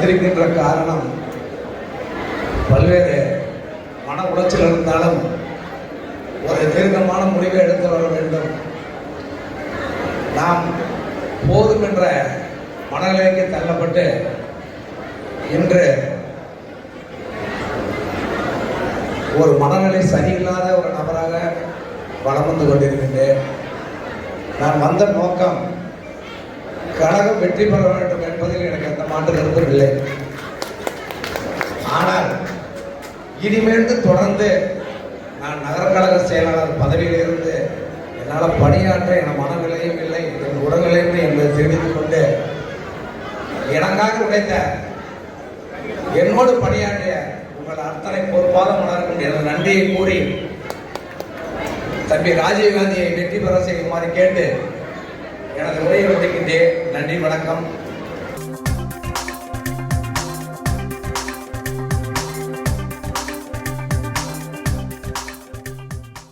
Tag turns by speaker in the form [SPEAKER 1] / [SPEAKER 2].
[SPEAKER 1] வந்திருக்கின்ற காரணம் பல்வேறு மன உளைச்சல் இருந்தாலும் ஒரு தீர்க்கமான முடிவை எடுத்து வர வேண்டும். நாம் போதும் என்ற மனநிலைக்கு தள்ளப்பட்டு இன்று ஒரு மனநிலை சரியில்லாத ஒரு நபராக வலம் வந்து கொண்டிருக்கின்றேன். நான் வந்த நோக்கம் கழகம் வெற்றி பெற வேண்டும் என்பதில் எனக்கு எந்த மாற்று கருத்தும் இல்லை. ஆனால் இனிமேல் தொடர்ந்து நான் நகர கழக செயலாளர் பதவியில் இருந்து என்னால் பணியாற்ற என் மனநிலையும் இல்லை, என் உடல்நிலையும் என்பதை தெரிவித்துக் கொண்டு எனக்காக உழைத்த என்னோடு பணியாற்றிய உங்கள் அத்தனை பொறுப்பாக உணர்கின்ற எனது நன்றியை கூறி தம்பி ராஜீவ்காந்தியை வெற்றி பெற செய்யுமாறு கேட்டு எனது உரையை வைக்கின்றேன். நன்றி, வணக்கம்.